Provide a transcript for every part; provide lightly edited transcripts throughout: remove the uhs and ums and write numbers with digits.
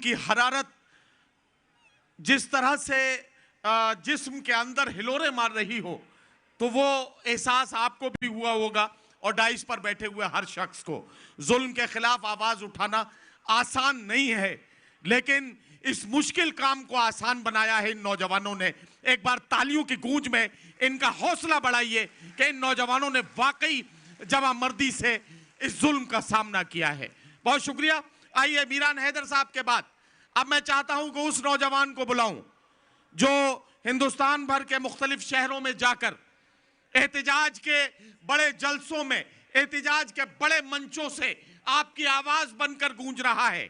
की हरारत जिस तरह से जिस्म के अंदर हिलोरे मार रही हो, तो वो एहसास आपको भी हुआ होगा और डाइस पर बैठे हुए हर शख्स को। जुल्म के खिलाफ आवाज उठाना आसान नहीं है, लेकिन इस मुश्किल काम को आसान बनाया है इन नौजवानों ने। एक बार तालियों की गूंज में इनका हौसला बढ़ाइए कि इन नौजवानों ने वाकई जवामर्दी से इस जुल्म का सामना किया है। बहुत शुक्रिया। आइए मीरान हैदर साहब के बाद अब मैं चाहता हूं कि उस नौजवान को बुलाऊं जो हिंदुस्तान भर के मुख्तलिफ शहरों में जाकर एहतिजाज के बड़े जलसों में, एहतिजाज के बड़े मंचों से आपकी आवाज बनकर गूंज रहा है।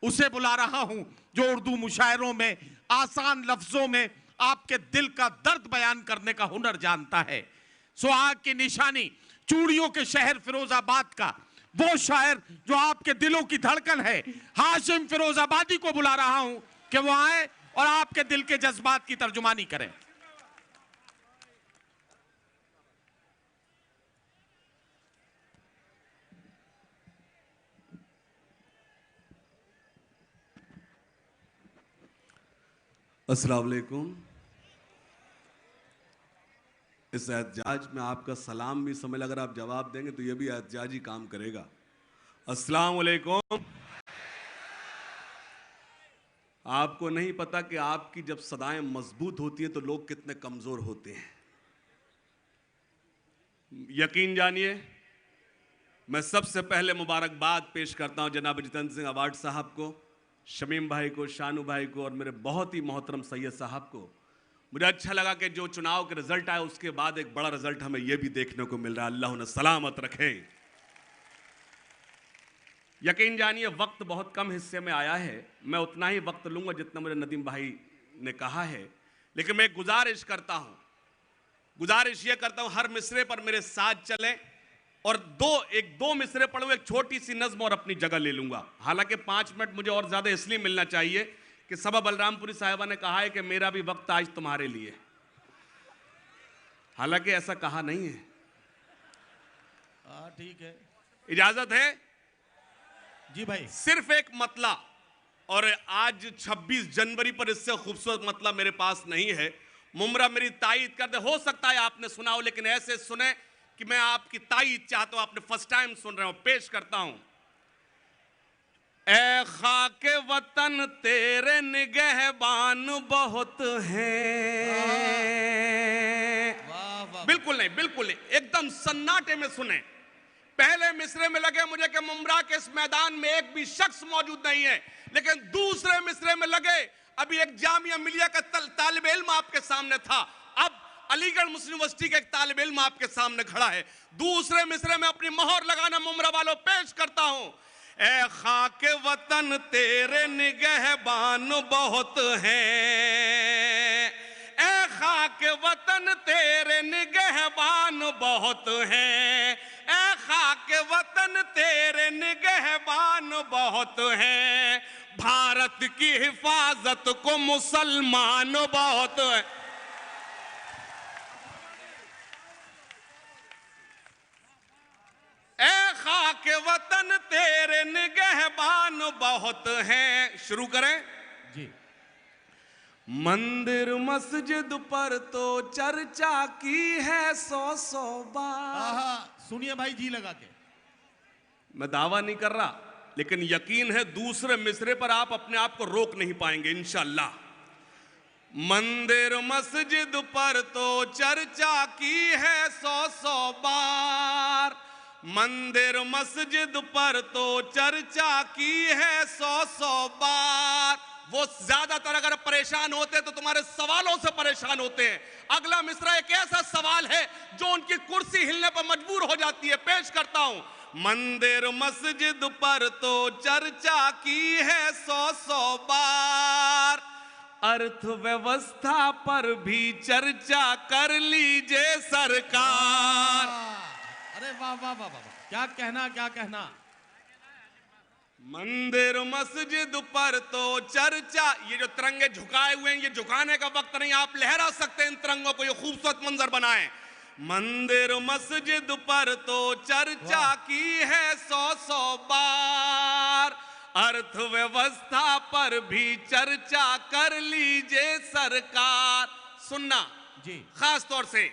उसे बुला रहा हूं जो उर्दू मुशायरों में आसान लफ्जों में आपके दिल का दर्द बयान करने का हुनर जानता है। सुहाग की निशानी, चूड़ियों के शहर फिरोजाबाद का वो शायर जो आपके दिलों की धड़कन है, हाशिम फिरोजाबादी को बुला रहा हूं कि वो आए और आपके दिल के जज्बात की तर्जुमानी करें। अस्सलाम वालेकुम। इस एहतजाज में आपका सलाम भी समझ, अगर आप जवाब देंगे तो ये भी एहतजाज ही काम करेगा। अस्सलाम वालेकुम। आपको नहीं पता कि आपकी जब सदाएं मजबूत होती हैं तो लोग कितने कमजोर होते हैं। यकीन जानिए, मैं सबसे पहले मुबारकबाद पेश करता हूं जनाब जितेंद्र सिंह अवार्ड साहब को, शमीम भाई को, शानू भाई को और मेरे बहुत ही मोहतरम सैयद साहब को। मुझे अच्छा लगा कि जो चुनाव के रिजल्ट आए उसके बाद एक बड़ा रिजल्ट हमें यह भी देखने को मिल रहा है। अल्लाह उन्हें सलामत रखे। यकीन जानिए, वक्त बहुत कम हिस्से में आया है, मैं उतना ही वक्त लूंगा जितना मुझे नदीम भाई ने कहा है। लेकिन मैं गुजारिश करता हूं हर मिसरे पर मेरे साथ चलें और दो मिसरे पढ़ूं, एक छोटी सी नज्म और अपनी जगह ले लूंगा। हालांकि 5 मिनट मुझे और ज्यादा इसलिए मिलना चाहिए कि सबा बलरामपुरी साहिबा ने कहा है कि मेरा भी वक्त आज तुम्हारे लिए। हालांकि ऐसा कहा नहीं है। ठीक है, इजाजत है जी भाई। सिर्फ एक मतला, और आज 26 जनवरी पर इससे खूबसूरत मतला मेरे पास नहीं है। मुमरा मेरी तायीद कर दे। हो सकता है आपने सुना हो, लेकिन ऐसे सुने कि मैं आपकी तायीद चाहता हूं। आपने फर्स्ट टाइम सुन रहे हो, पेश करता हूं। ए खाके वतन तेरे निगहबान बहुत हैं। बिल्कुल नहीं, बिल्कुल नहीं, एकदम सन्नाटे में सुने। पहले मिसरे में लगे मुझे कि मुमरा के इस मैदान में एक भी शख्स मौजूद नहीं है, लेकिन दूसरे मिसरे में लगे अभी एक जामिया मिलिया का तालिब इल्म आपके सामने था, अब अलीगढ़ मुस्लिम यूनिवर्सिटी का एक तालिब इल्म आपके सामने खड़ा है। दूसरे मिसरे में अपनी मोहर लगाना मुमरा वालों पेश करता हूं। ए खाके वतन तेरे निगहबान बहुत हैं। ए खाके वतन तेरे निगहबान बहुत हैं। ए खाके वतन तेरे निगहबान बहुत हैं। भारत की हिफाजत को मुसलमान बहुत है। ए खाके वतन तेरे निगहबान बहुत हैं। शुरू करें जी। मंदिर मस्जिद पर तो चर्चा की है 100 बार। सुनिए भाई जी लगा के। मैं दावा नहीं कर रहा, लेकिन यकीन है दूसरे मिसरे पर आप अपने आप को रोक नहीं पाएंगे इंशाअल्लाह। मंदिर मस्जिद पर तो चर्चा की है 100 बार। मंदिर मस्जिद पर तो चर्चा की है 100 बार। वो ज्यादातर अगर परेशान होते तो तुम्हारे सवालों से परेशान होते हैं। अगला मिसरा एक ऐसा सवाल है जो उनकी कुर्सी हिलने पर मजबूर हो जाती है। पेश करता हूं। मंदिर मस्जिद पर तो चर्चा की है 100 बार। अर्थव्यवस्था पर भी चर्चा कर लीजिए सरकार। अरे वाह वाह वाह वाह, क्या कहना, क्या कहना। मंदिर मस्जिद पर तो चर्चा। ये जो तिरंगे झुकाए हुए हैं, ये झुकाने का वक्त नहीं, आप लहरा सकते हैं इन तिरंगों को, ये खूबसूरत मंजर बनाएं। मंदिर मस्जिद पर तो चर्चा की है 100 बार। अर्थव्यवस्था पर भी चर्चा कर लीजिए सरकार। सुनना जी। खास तौर से,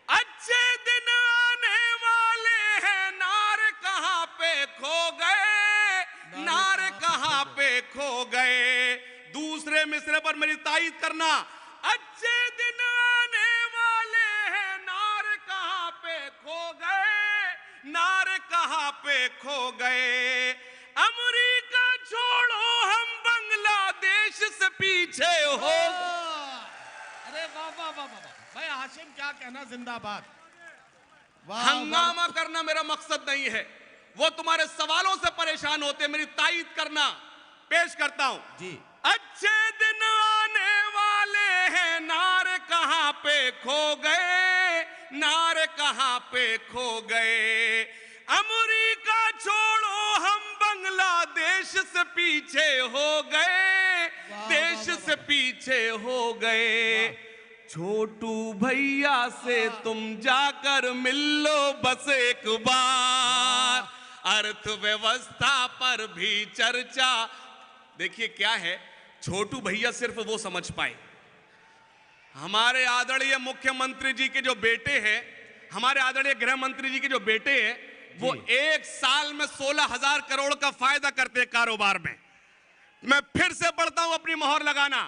अच्छे दिन आने वाले हैं, नार कहां पे खो गए, नार कहां पे खो गए। दूसरे मिसरे पर मेरी तायीद करना, अच्छे दिन आने वाले हैं, नार कहां पे खो गए, नार कहां पे खो गए। अमेरिका छोड़ो, हम बांग्लादेश से पीछे हो। अरे वाह वाह वाह वाह भाई हाशिम, क्या कहना, जिंदाबाद। हंगामा करना मेरा मकसद नहीं है, वो तुम्हारे सवालों से परेशान होते, मेरी तायीद करना। पेश करता हूं जी। अच्छे दिन आने वाले हैं, नारे कहां पे खो गए, नारे कहां पे खो गए। अमेरिका छोड़ो, हम बांग्लादेश से पीछे हो गए, देश से पीछे हो गए। छोटू भैया से तुम जाकर मिल लो बस एक बार, अर्थव्यवस्था पर भी चर्चा। देखिए क्या है, छोटू भैया सिर्फ वो समझ पाए। हमारे आदरणीय मुख्यमंत्री जी के जो बेटे हैं, हमारे आदरणीय गृह मंत्री जी के जो बेटे हैं, वो एक साल में 16,000 करोड़ का फायदा करते हैं कारोबार में। मैं फिर से पढ़ता हूं, अपनी मोहर लगाना।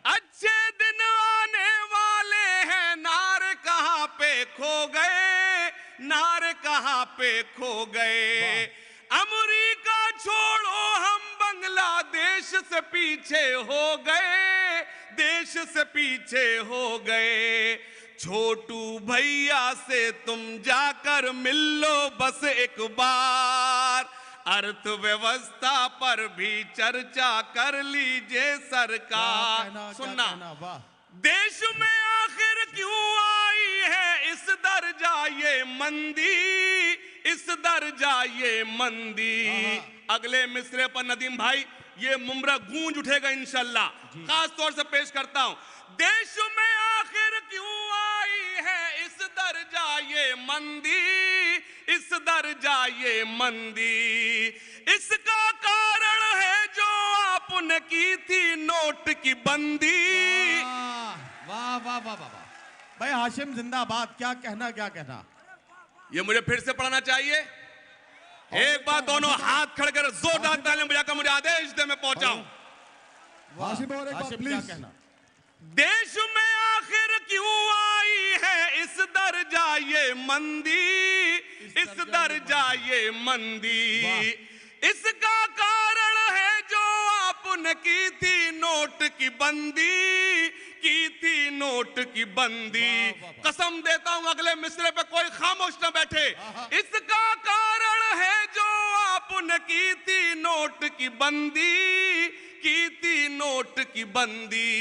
अच्छे दिन आने वाले हैं, नारे कहां पे खो गए, नारे कहां पे खो गए। अमेरिका छोड़ो, हम बांग्लादेश से पीछे हो गए, देश से पीछे हो गए। छोटू भैया से तुम जाकर मिल लो बस एक बार, अर्थव्यवस्था पर भी चर्चा कर लीजिए सरकार। सुनना, देश में आखिर क्यों आई है इस दर्जा ये मंदी, इस दर्जा ये मंदी। अगले मिसरे पर नदीम भाई ये मुमरा गूंज उठेगा इंशाल्लाह। खास तौर से पेश करता हूं, देश में आखिर क्यों आई है इस दर्जा ये मंदी, इस दर्जा ये मंदी। इसका कारण है जो आपने की थी नोट की बंदी। वाह वाह वाह वाह भाई हाशिम जिंदाबाद। क्या कहना, क्या कहना। ये मुझे फिर से पढ़ना चाहिए। एक बार दोनों हाथ खड़े कर जोरदार तालियां बजाकर मुझे आदेश दे, मैं पहुंचाऊं। हाशिम और एक बार प्लीज। क्या कहना, देश में आखिर क्यों आई है इस दर्जा ये मंदी, इस दर्जा ये मंदी। इसका कारण है जो आपने की थी नोट की बंदी, की थी नोट की बंदी। कसम देता हूं अगले मिसरे पे कोई खामोश न बैठे। इसका कारण है जो आपने की थी नोट की बंदी, की थी नोट की बंदी।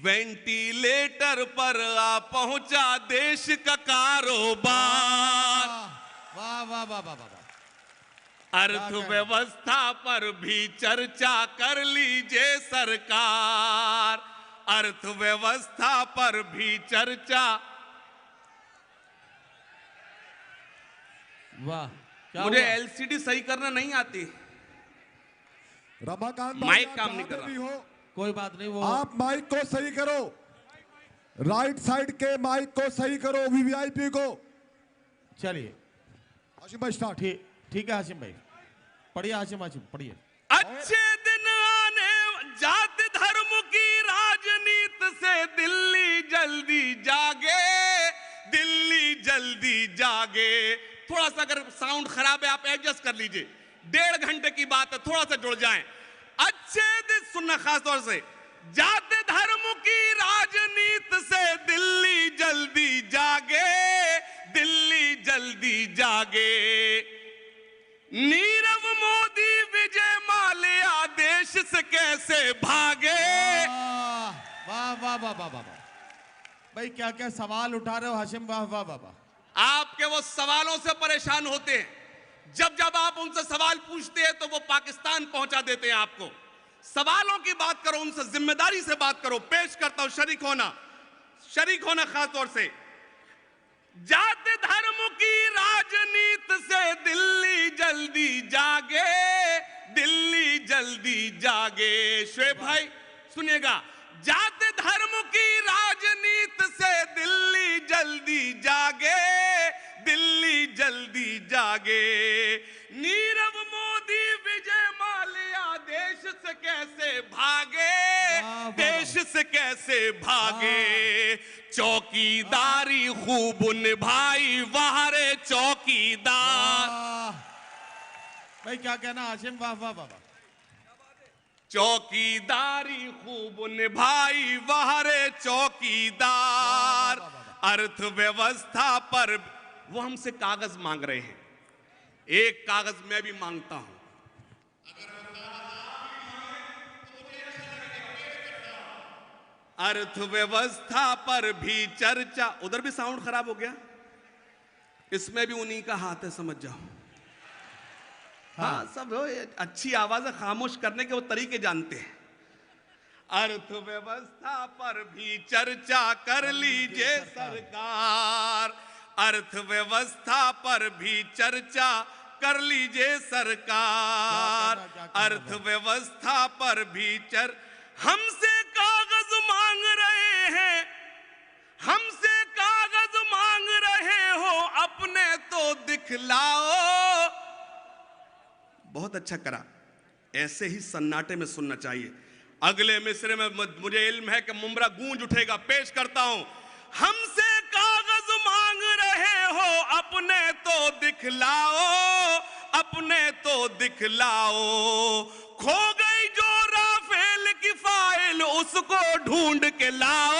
वेंटिलेटर पर आ पहुंचा देश का कारोबार। वाह वाह वाह वाह वाह। अर्थव्यवस्था पर भी चर्चा कर लीजिए सरकार, अर्थव्यवस्था पर भी चर्चा। वाह। मुझे एलसीडी सही करना नहीं आती, रमाकांत माइक काम नहीं कर रहा। कोई बात नहीं, वो आप माइक को सही करो, राइट साइड के माइक को सही करो, वीवीआईपी को। चलिए हाशिम भाई स्टार्ट। ठीक है हाशिम भाई, पढ़िए हाशिम, हाशिम पढ़िए। अच्छे दिन आने, जाति धर्म की राजनीति से दिल्ली जल्दी जागे, दिल्ली जल्दी जागे। थोड़ा सा अगर साउंड खराब है आप एडजस्ट कर लीजिए, 1.5 घंटे की बात है, थोड़ा सा जुड़ जाएं। अच्छे दिन सुनना खास तौर से, जाति धर्म की राजनीति से दिल्ली जल्दी जागे, दिल्ली जल्दी जागे। नीरव मोदी विजय माल्या देश से कैसे भागे। वाह वाह वाह वाह वाह भाई, क्या क्या सवाल उठा रहे हो हाशिम। वाह वाह वाह वाह। आपके वो सवालों से परेशान होते हैं, जब जब आप उनसे सवाल पूछते हैं तो वो पाकिस्तान पहुंचा देते हैं आपको। सवालों की बात करो, उनसे जिम्मेदारी से बात करो। पेश करता हूं शरीक होना, शरीक होना खास तौर से। जाति धर्म की राजनीति से दिल्ली जल्दी जागे, दिल्ली जल्दी जागे। शुएब भाई सुनिएगा, जाति धर्म की राजनीति से दिल्ली जल्दी जागे, दिल्ली जल्दी जागे। नीरव मोदी विजय माल्या देश से कैसे भागे, देश से कैसे भागे। चौकीदारी खूब निभाई वहां रे चौकीदार। भाई क्या कहना हाशिम, वाह वाह वाह। चौकीदारी खूब निभाई वहां रे चौकीदार। अर्थव्यवस्था पर वो हमसे कागज मांग रहे हैं, एक कागज मैं भी मांगता हूं। अर्थव्यवस्था पर भी चर्चा। उधर भी साउंड खराब हो गया, इसमें भी उन्हीं का हाथ है, समझ जाओ। हाँ सब अच्छी आवाज खामोश करने के वो तरीके जानते हैं। अर्थव्यवस्था पर भी चर्चा कर लीजिए सरकार, अर्थव्यवस्था पर भी चर्चा कर लीजिए सरकार। अर्थव्यवस्था पर भी हमसे कागज मांग रहे हैं, हमसे कागज मांग रहे हो, अपने तो दिखलाओ। बहुत अच्छा करा, ऐसे ही सन्नाटे में सुनना चाहिए। अगले मिसरे में मुझे इल्म है कि मुमरा गूंज उठेगा। पेश करता हूं, हमसे कागज मांग रहे हो, अपने तो दिखलाओ, अपने तो दिखलाओ। खो गई जो राफेल की फाइल, उसको ढूंढ के लाओ।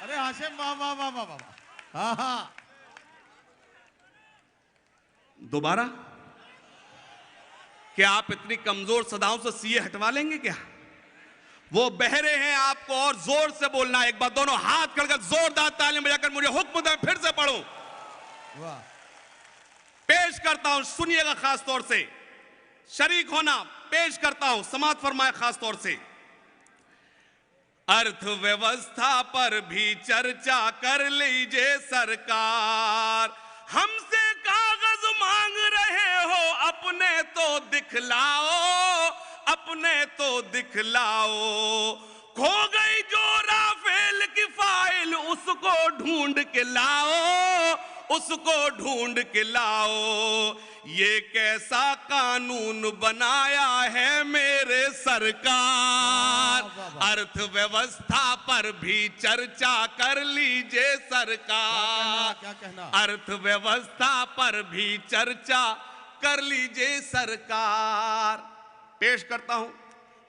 अरे हाशिम वाह वाह वाह वाह वाह। हाँ दोबारा, क्या आप इतनी कमजोर सदाओं से सीए हटवा लेंगे क्या? वो बहरे हैं, आपको और जोर से बोलना है। एक बार दोनों हाथ करकर जोरदार ताली बजाकर मुझे हुक्म दें, फिर से पढ़ूं। वाह। पेश करता हूं, सुनिएगा खास तौर से, शरीक होना। पेश करता हूं, समाअत फरमाए खास तौर से। अर्थव्यवस्था पर भी चर्चा कर लीजिए सरकार, हमसे कागज मांग रहे हो, अपने तो दिखलाओ, अपने तो दिखलाओ। खो गई जो राफेल की फाइल, उसको ढूंढ के लाओ, उसको ढूंढ के लाओ। ये कैसा कानून बनाया है मेरे सरकार, अर्थव्यवस्था पर भी चर्चा कर लीजिए सरकार। क्या कहना? अर्थव्यवस्था पर भी चर्चा कर लीजिए सरकार। पेश करता हूं,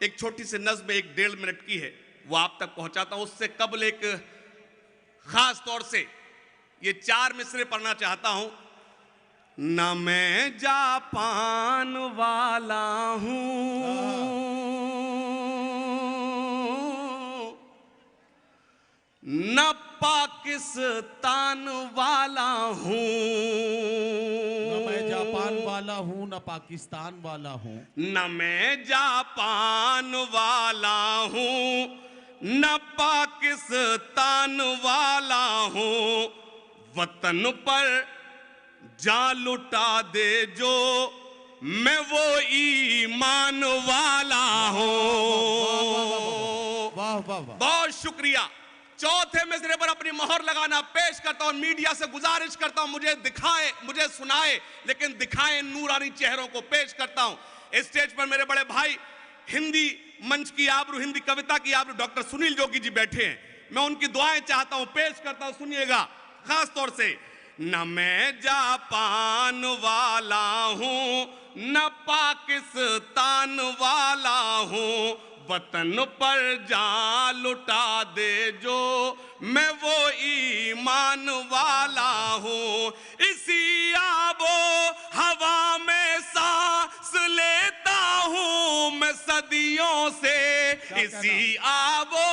एक छोटी सी नज्म 1-1.5 मिनट की है, वो आप तक पहुंचाता हूं। उससे कबल एक खास तौर से ये 4 मिसरे पढ़ना चाहता हूं। न मैं जापान वाला हूं, न पाकिस्तान वाला हूं। न मैं जापान वाला हूं, न पाकिस्तान वाला हूं। न मैं जापान वाला हूं, न पाकिस्तान वाला हूं। वतन पर जान लुटा दे जो, मैं वो ईमान वाला हूं। वाह वाह वाह। बहुत शुक्रिया। चौथे मिसरे पर अपनी मोहर लगाना। पेश करता हूं, मीडिया से गुजारिश करता हूं, मुझे दिखाए, मुझे सुनाए, लेकिन दिखाएं नूरानी चेहरों को। पेश करता हूं स्टेज पर मेरे बड़े भाई, हिंदी मंच की आबरू, हिंदी कविता की आबरू, डॉक्टर सुनील जोगी जी बैठे हैं। मैं उनकी दुआएं चाहता हूं। पेश करता हूं, सुनिएगा खास तौर से। न मैं जापान वाला हूं, न पाकिस्तान वाला हूं। वतन पर जान लुटा दे जो, मैं वो ईमान वाला हूं। इसी आबो हवा में सांस लेता हूं मैं सदियों से, इसी आबो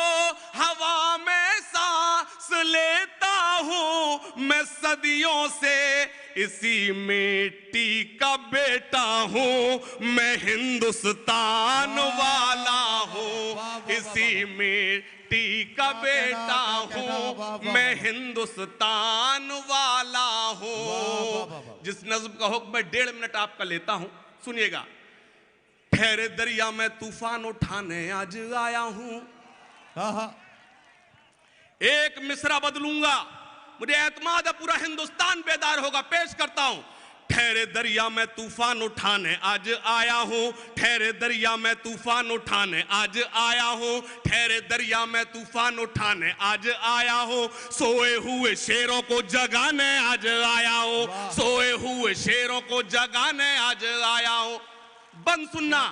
हवा में सांस लेता हूं मैं सदियों से। इसी मिट्टी का बेटा हूं मैं, हिंदुस्तान वाला हूं। इसी मिट्टी का बेटा हूं मैं, हिंदुस्तान वाला हूं। जिस नज्म का हुक्म मैं 1.5 मिनट आपका लेता हूं, सुनिएगा। ठहरे दरिया में तूफान उठाने आज आया हूं। एक मिसरा बदलूंगा, मुझे एतमाद है पूरा हिंदुस्तान बेदार होगा। पेश करता हूं। ठहरे दरिया में तूफान उठाने आज आया हूं। ठहरे दरिया में तूफान उठाने आज आया हूं। ठहरे दरिया में तूफान उठाने आज आया हूं। सोए हुए शेरों को जगाने आज आया हूं। सोए हुए शेरों को जगाने आज आया हूं। बंद सुनना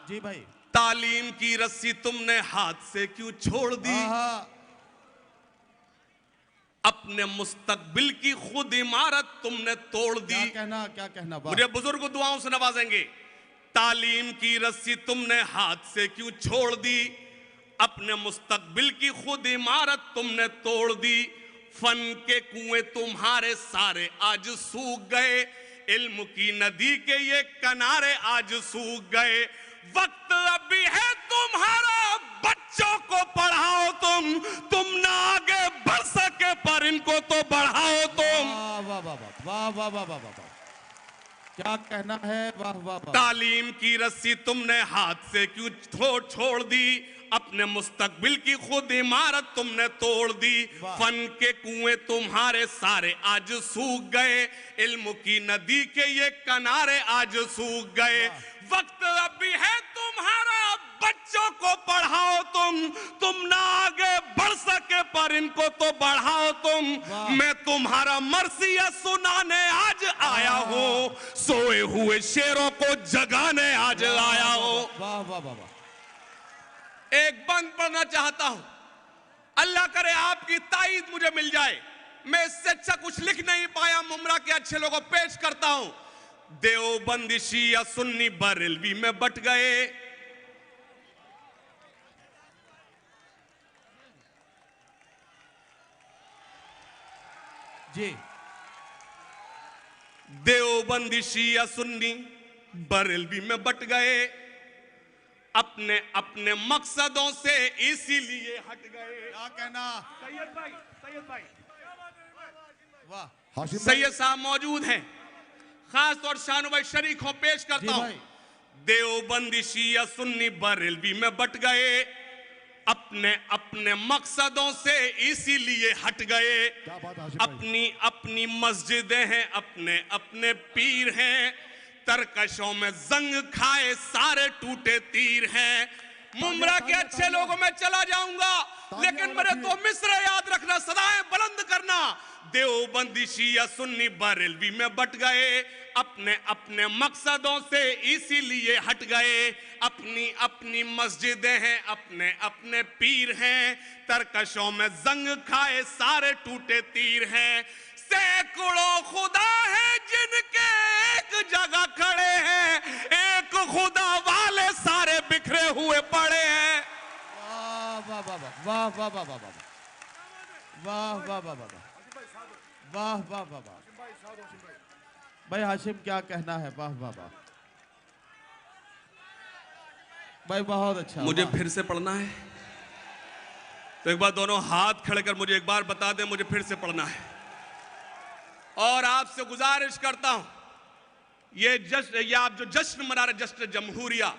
जी भाई। तालीम की रस्सी तुमने हाथ से क्यों छोड़ दी? अपने मुस्तकबिल की खुद इमारत तुमने तोड़ दी। क्या कहना मुझे बुजुर्ग दुआओं से नवाजेंगे। तालीम की रस्सी तुमने हाथ से क्यों छोड़ दी? अपने मुस्तकबिल की खुद इमारत तुमने तोड़ दी। फन के कुएं तुम्हारे सारे आज सूख गए। इल्म की नदी के ये किनारे आज सूख गए। वक्त अभी है तुम्हारा, बच्चों को पढ़ाओ तुम ना आगे बढ़ सके पर इनको तो बढ़ाओ तुम। वाह वाह वाह वाह वाह वाह वाह, क्या कहना है। वाह वाह वाह। तालीम की रस्सी तुमने हाथ से क्यों छोड़ दी? अपने मुस्तकबिल की खुद इमारत तुमने तोड़ दी। फन के कुएं तुम्हारे सारे आज सूख गए। इल्म की नदी के ये किनारे आज सूख गए। वक्त अभी है तुम्हारा, बच्चों को पढ़ाओ तुम ना आगे बढ़ सके पर इनको तो बढ़ाओ तुम। मैं तुम्हारा मर्सिया सुनाने आज आया हूँ। सोए हुए शेरों को जगाने आज आया हूँ। वाह वाह वाह वाह। एक बंद पढ़ना चाहता हूं। अल्लाह करे आपकी ताईद मुझे मिल जाए। मैं इससे अच्छा कुछ लिख नहीं पाया। मुमरा के अच्छे लोगों पेश करता हूं। देवबंदी शिया सुन्नी बरेलवी में बट गए। जी। देवबंदी शिया सुन्नी बरेलवी में बट गए। अपने अपने मकसदों से इसीलिए हट गए। क्या कहना। सैयद भाई वाह। सैयद साहब मौजूद हैं। खास तौर शानू भाई शरीक हो पेश करता हूं। देवबंदी शिया सुन्नी बरेलवी में बट गए। अपने अपने मकसदों से इसीलिए हट गए। अपनी अपनी मस्जिदें हैं, अपने अपने पीर हैं। तरकशों में जंग खाए सारे टूटे तीर हैं। मुमरा के अच्छे लोगों में चला जाऊंगा, लेकिन मेरे तो मिस्र याद रखना, सदाएं बुलंद करना। देवबंदी शिया सुन्नी बरेलवी में बट गए। अपने अपने मकसदों से इसीलिए हट गए। अपनी अपनी मस्जिदें हैं, अपने अपने पीर हैं। तरकशों में जंग खाए सारे टूटे तीर हैं। सैकड़ों खुदा है जिनके एक जगह खड़े हैं। एक खुदा वाले सारे बिखरे हुए पड़े हैं। वाह वाह वाह वाह वाह वाह वाह वाह वाह वाह वाह वाह वाह वाह वाह। भाई हाशिम क्या कहना है। वाह वाह वाह भाई, बहुत अच्छा। मुझे फिर से पढ़ना है तो एक बार दोनों हाथ खड़े कर मुझे एक बार बता दें, मुझे फिर से पढ़ना है। और आपसे गुजारिश करता हूं, ये आप जो जश्न मना रहे, जश्न जमहूरिया,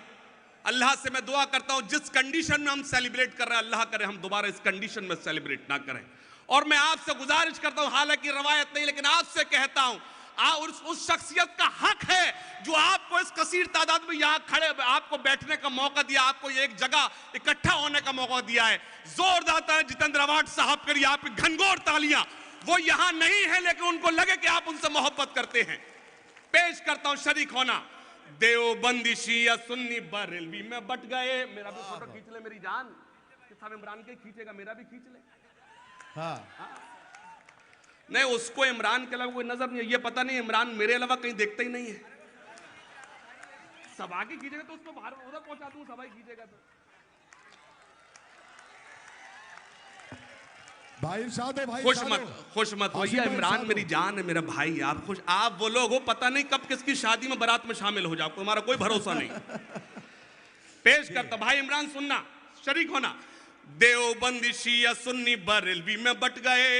अल्लाह से मैं दुआ करता हूं जिस कंडीशन में हम सेलिब्रेट कर रहे हैं, अल्लाह करे हम दोबारा इस कंडीशन में सेलिब्रेट ना करें। और मैं आपसे गुजारिश करता हूं, हालांकि रवायत नहीं, लेकिन आपसे कहता हूं, उस शख्सियत का हक है जो आपको इस कसीर तादाद में यहां खड़े आपको बैठने का मौका दिया, आपको एक जगह इकट्ठा होने का मौका दिया है। जोरदार जितेंद्र अवार्ड साहब के लिए आप घनघोर तालियां। वो यहां नहीं है लेकिन उनको लगे कि आप उनसे मोहब्बत करते हैं। पेश करता हूं शरीक होना। देवबंदी शिया सुन्नी बरेलवी में बट गए। मेरा भी फोटो खींच ले मेरी जान। साहब इमरान के खींचेगा, मेरा भी खींच ले। हाँ। नहीं, उसको इमरान के अलावा कोई नजर नहीं है। ये पता नहीं इमरान मेरे अलावा कहीं देखता ही नहीं है। सभा की खींचेगा तो उसको बाहर उधर पहुंचा दूं, सभा की खींचेगा तो। भाई इरशाद हो, भाई खुश मत होइए। इमरान मेरी जान है, मेरा भाई। आप खुश, आप वो लोग हो पता नहीं कब किसकी शादी में बारात में शामिल हो जाओ, तुम्हारा कोई भरोसा नहीं। पेश करता भाई इमरान, सुनना, शरीक होना। देवबंदी शिया सुन्नी बरेलवी में बट गए।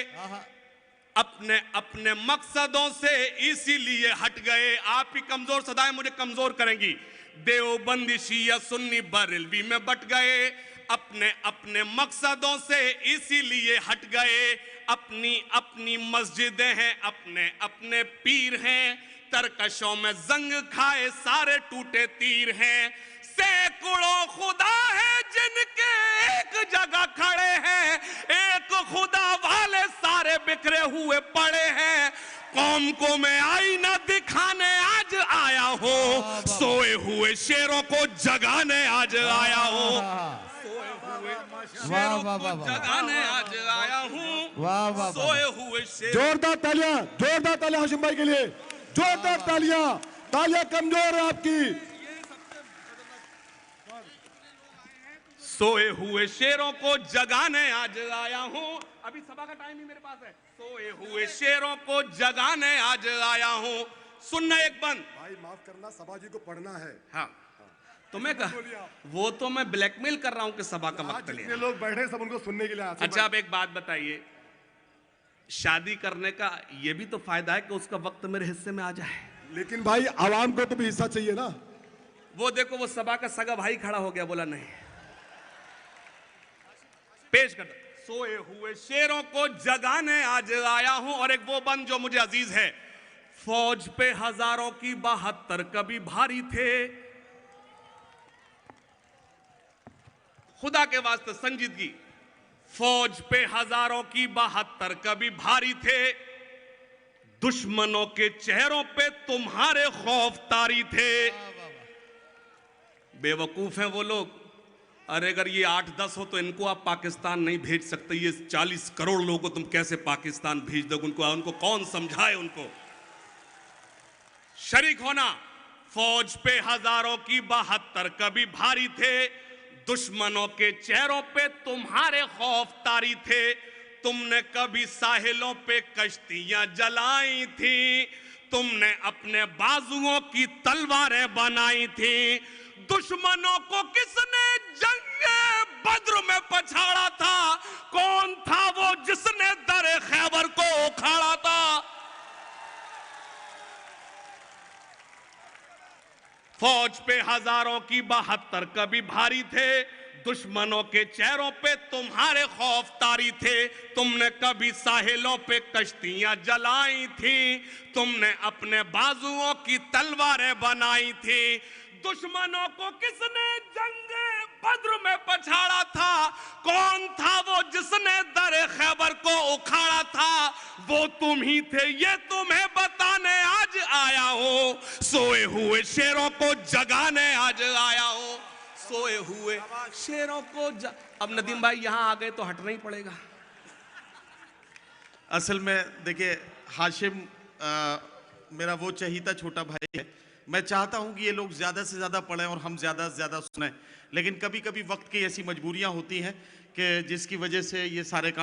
अपने अपने मकसदों से इसीलिए हट गए। आप ही कमजोर सदाएं मुझे कमजोर करेंगी। देवबंदी शिया सुन्नी बरेलवी में बट गए, अपने अपने मकसदों से इसीलिए हट गए। अपनी अपनी मस्जिदें हैं, अपने अपने पीर हैं, तरकशों में जंग खाए सारे टूटे तीर हैं। सैकड़ों खुदा है जिनके एक जगह खड़े हैं, एक खुदा वाले सारे बिखरे हुए पड़े हैं। कौम को मैं आईना दिखाने आज आया हूँ, सोए हुए शेरों को जगाने आज आया हूँ, सोए हुए शेरों को जगाने आज आया हूँ, सोए हुए शेरों। जोरदार तालियां हाशिम भाई के लिए, जोरदार तालियां। तालियां कमजोर है आपकी। सोए हुए शेरों को जगाने आज आया हूं। अभी सभा का टाइम ही मेरे पास है। सोए हुए शेरों को जगाने आज आया हूं। सुनना एक बंद। भाई माफ करना, सभा जी को पढ़ना है। हाँ, तो मैं वो तो मैं ब्लैकमेल कर रहा हूं कि सभा का वक्त लिया। जितने लोग बैठे सब उनको सुनने के लिए आते हैं। अच्छा, अब एक बात बताइए, शादी करने का ये भी तो फायदा है कि उसका वक्त मेरे हिस्से में आ जाए। लेकिन भाई आवाम को तो भी हिस्सा चाहिए ना। वो देखो, वो सभा का सगा भाई खड़ा हो गया, बोला नहीं। पेश कर। सोए हुए शेरों को जगाने आज आया हूं। और एक वो बंद जो मुझे अजीज है। फौज पे हजारों की 72 कभी भारी थे। खुदा के वास्ते संजीदगी। फौज पे हजारों की 72 कभी भारी थे, दुश्मनों के चेहरों पे तुम्हारे खौफ तारी थे। बेवकूफ हैं वो लोग। अरे अगर ये 8-10 हो तो इनको आप पाकिस्तान नहीं भेज सकते। ये 40 करोड़ लोगों को तुम कैसे पाकिस्तान भेज दोगे? उनको कौन समझाए? उनको शरीक होना। फौज पे हजारों की 72 कभी भारी थे, दुश्मनों के चेहरों पे तुम्हारे खौफ तारी थे। तुमने कभी साहिलों पे कश्तियां जलाई थी, तुमने अपने बाजुओं की तलवारें बनाई थी। दुश्मनों को किसने जंगे बद्र में पछाड़ा था? कौन था वो जिसने दरे खैबर को उखाड़ा था? फौज पे हजारों की 72 कभी भारी थे, दुश्मनों के चेहरों पे तुम्हारे खौफ तारी थे। तुमने कभी साहिलों पे कश्तियां जलाई थी, तुमने अपने बाजुओं की तलवारें बनाई थी। दुश्मनों को किसने जंगे बद्र में पछाड़ा था? कौन था वो जिसने दरे खैबर को उखाड़ा था? वो तुम ही थे, ये तुम्हें बताने आज आया हूं। सोए हुए शेरों को जगाने आज आया हूं। सोए हुए शेरों को अब नदीम भाई यहां आ गए तो हटना ही पड़ेगा। असल में देखिए, हाशिम मेरा वो चहीता छोटा भाई है। मैं चाहता हूं कि ये लोग ज़्यादा से ज़्यादा पढ़ें और हम ज़्यादा से ज़्यादा सुनें, लेकिन कभी कभी वक्त की ऐसी मजबूरियां होती हैं कि जिसकी वजह से ये सारे काम